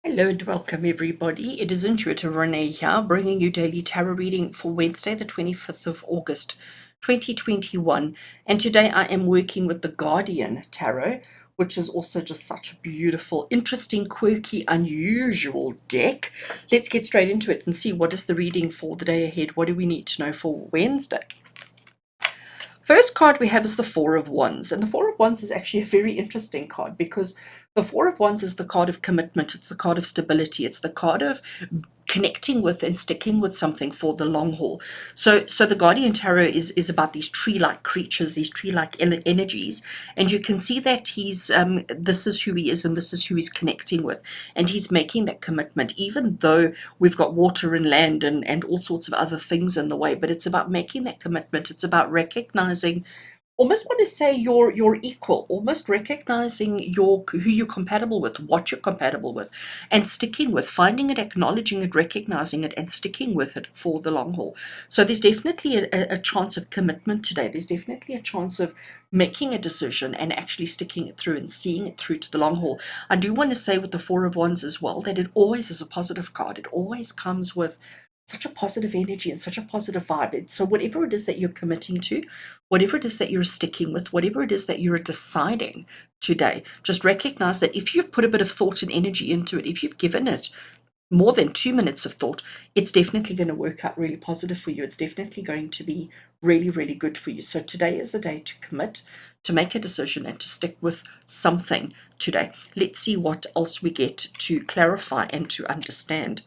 Hello and welcome everybody. It is Intuitive Rene here, bringing you daily tarot reading for Wednesday, the 25th of August, 2021. And today I am working with the Guardian Tarot, which is also just such a beautiful, interesting, quirky, unusual deck. Let's get straight into it and see what is the reading for the day ahead. What do we need to know for Wednesday? First card we have is the Four of Wands, and the Four of Wands is actually a very interesting card because the Four of Wands is the card of commitment, it's the card of stability, it's the card of connecting with and sticking with something for the long haul. So the Guardian Tarot is about these tree-like creatures, these tree-like energies, and you can see that he's this is who he is and this is who he's connecting with, and he's making that commitment, even though we've got water and land and all sorts of other things in the way. But it's about making that commitment. It's about recognizing, almost want to say your equal, almost recognizing who you're compatible with, what you're compatible with, and sticking with, finding it, acknowledging it, recognizing it, and sticking with it for the long haul. So there's definitely a chance of commitment today. There's definitely a chance of making a decision and actually sticking it through and seeing it through to the long haul. I do want to say with the Four of Wands as well that it always is a positive card. It always comes with such a positive energy and such a positive vibe. So whatever it is that you're committing to, whatever it is that you're sticking with, whatever it is that you're deciding today, just recognize that if you've put a bit of thought and energy into it, if you've given it more than 2 minutes of thought, it's definitely going to work out really positive for you. It's definitely going to be really, really good for you. So today is the day to commit, to make a decision, and to stick with something today. Let's see what else we get to clarify and to understand.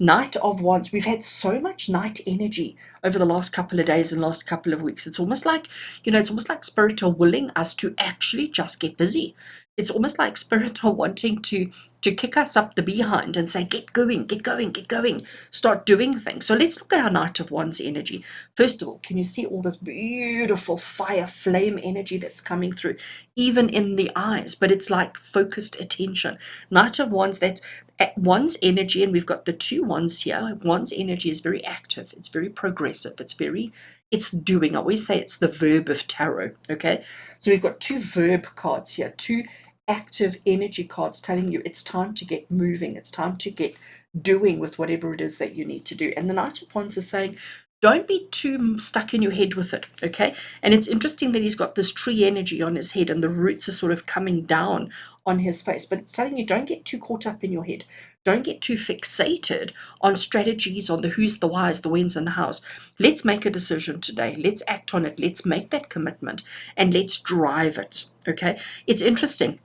Knight of Wands, we've had so much night energy over the last couple of days and last couple of weeks. It's almost like, it's almost like Spirit are willing us to actually just get busy. It's almost like Spirit are wanting to kick us up the behind and say, get going, get going, get going, start doing things. So let's look at our Knight of Wands energy. First of all, can you see all this beautiful fire, flame energy that's coming through, even in the eyes, but it's like focused attention. Knight of Wands, that's Wands energy, and we've got the two wands here. Wands energy is very active, it's very progressive, it's doing. I always say it's the verb of tarot. Okay, so we've got two verb cards here, two active energy cards telling you it's time to get moving, it's time to get doing with whatever it is that you need to do. And the Knight of Wands is saying, don't be too stuck in your head with it. Okay, and it's interesting that he's got this tree energy on his head and the roots are sort of coming down on his face, but it's telling you, don't get too caught up in your head, don't get too fixated on strategies, on the who's, the whys, the whens, and the hows. Let's make a decision today, let's act on it, let's make that commitment, and let's drive it. Okay, it's interesting,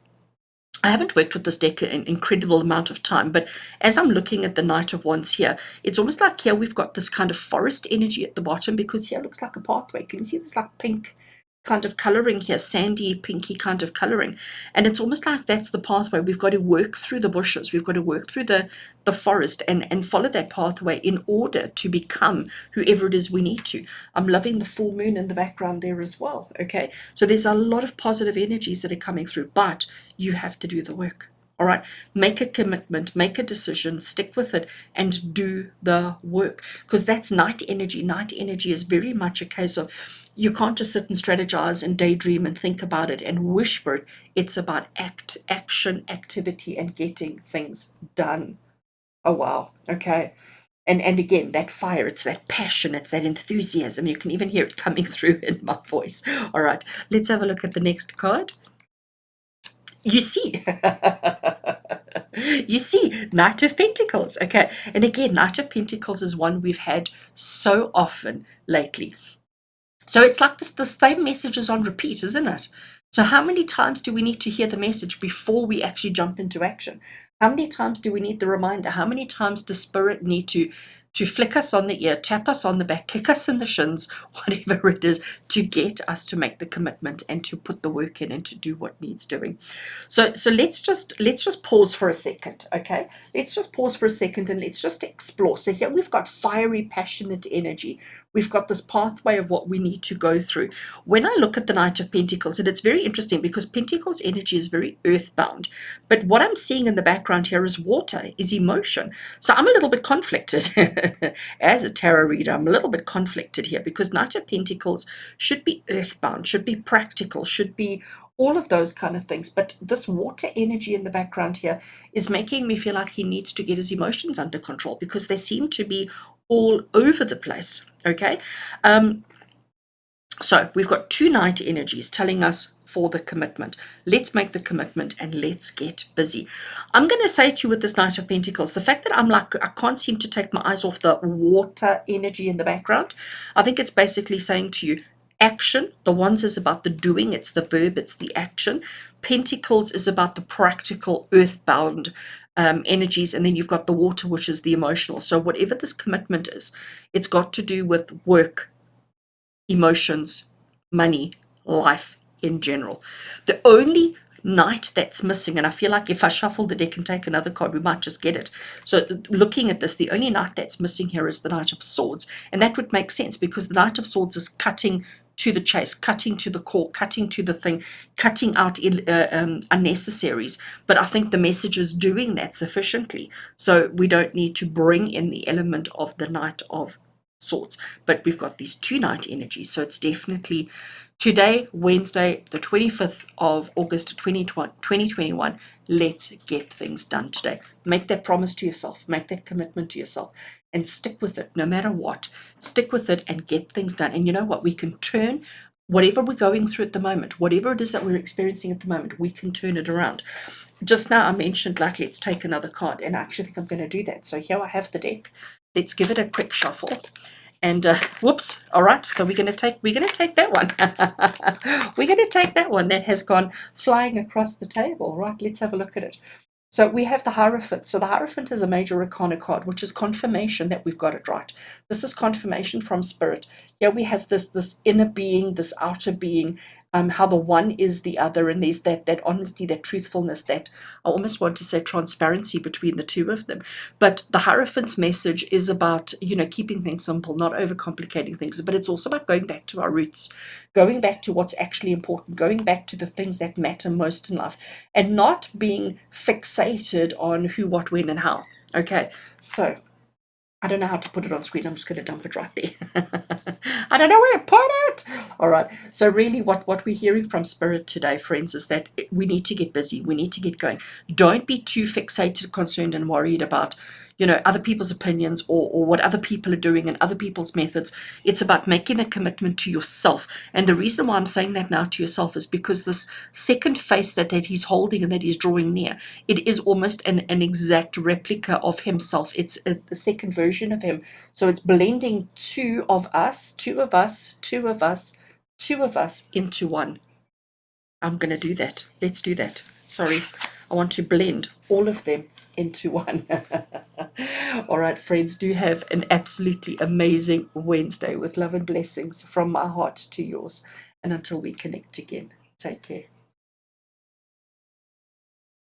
I haven't worked with this deck an incredible amount of time, but as I'm looking at the Knight of Wands here, it's almost like here we've got this kind of forest energy at the bottom, because here looks like a pathway. Can you see this like pink kind of coloring here, sandy, pinky kind of coloring? And it's almost like that's the pathway. We've got to work through the bushes, we've got to work through the forest and follow that pathway in order to become whoever it is we need to. I'm loving the full moon in the background there as well. Okay, so there's a lot of positive energies that are coming through, but you have to do the work. All right, make a commitment, make a decision, stick with it, and do the work, because that's night energy. Night energy is very much a case of, you can't just sit and strategize and daydream and think about it and wish for it. It's about action, activity, and getting things done. Oh wow, okay. And again, that fire, it's that passion, it's that enthusiasm. You can even hear it coming through in my voice. All right, let's have a look at the next card. You see, you see, Knight of Pentacles. Okay, and again, Knight of Pentacles is one we've had so often lately. So it's like this, the same message is on repeat, isn't it? So how many times do we need to hear the message before we actually jump into action? How many times do we need the reminder? How many times does Spirit need to flick us on the ear, tap us on the back, kick us in the shins, whatever it is, to get us to make the commitment and to put the work in and to do what needs doing? So let's just pause for a second, okay? Let's just pause for a second and let's just explore. So here we've got fiery, passionate energy. We've got this pathway of what we need to go through. When I look at the Knight of Pentacles, and it's very interesting because Pentacles energy is very earthbound, but what I'm seeing in the background here is water, is emotion. So I'm a little bit conflicted. As a tarot reader, I'm a little bit conflicted here, because Knight of Pentacles should be earthbound, should be practical, should be all of those kind of things. But this water energy in the background here is making me feel like he needs to get his emotions under control because they seem to be all over the place. Okay. So we've got two night energies telling us for the commitment. Let's make the commitment and let's get busy. I'm going to say to you with this Knight of Pentacles, the fact that I'm like, I can't seem to take my eyes off the water energy in the background. I think it's basically saying to you, action. The Wands is about the doing, it's the verb, it's the action. Pentacles is about the practical, earthbound energies, and then you've got the water, which is the emotional. So whatever this commitment is, it's got to do with work, emotions, money, life in general. The only knight that's missing, and I feel like if I shuffle the deck and take another card, we might just get it. So looking at this, the only knight that's missing here is the Knight of Swords. And that would make sense because the Knight of Swords is cutting to the chase, cutting to the core, cutting to the thing, cutting out unnecessaries. But I think the message is doing that sufficiently. So we don't need to bring in the element of the Knight of Swords. But we've got these two night energies. So it's definitely today, Wednesday, the 25th of August, 2021. Let's get things done today. Make that promise to yourself. Make that commitment to yourself. And stick with it no matter what. Stick with it and get things done. And you know what? We can turn whatever we're going through at the moment, whatever it is that we're experiencing at the moment, we can turn it around. Just now I mentioned, like, let's take another card. And I actually think I'm going to do that. So here I have the deck. Let's give it a quick shuffle. And whoops, all right, so we're going to take that one. We're going to take that one that has gone flying across the table. Right, let's have a look at it. So we have the Hierophant. So the Hierophant is a major arcana card, which is confirmation that we've got it right. This is confirmation from Spirit. Here we have this inner being, this outer being, how the one is the other, and there's that honesty, that truthfulness, that I almost want to say transparency between the two of them. But the Hierophant's message is about, keeping things simple, not overcomplicating things, but it's also about going back to our roots, going back to what's actually important, going back to the things that matter most in life, and not being fixated on who, what, when, and how. Okay, so I don't know how to put it on screen. I'm just going to dump it right there. I don't know where to put it. All right. So really what we're hearing from Spirit today, friends, is that we need to get busy. We need to get going. Don't be too fixated, concerned, and worried about, other people's opinions or what other people are doing and other people's methods. It's about making a commitment to yourself. And the reason why I'm saying that now to yourself is because this second face that he's holding and that he's drawing near, it is almost an exact replica of himself. It's the second version of him. So it's blending two of us into one. I'm going to do that. Let's do that. Sorry. I want to blend all of them into one. All right, friends, do have an absolutely amazing Wednesday with love and blessings from my heart to yours. And until we connect again, take care.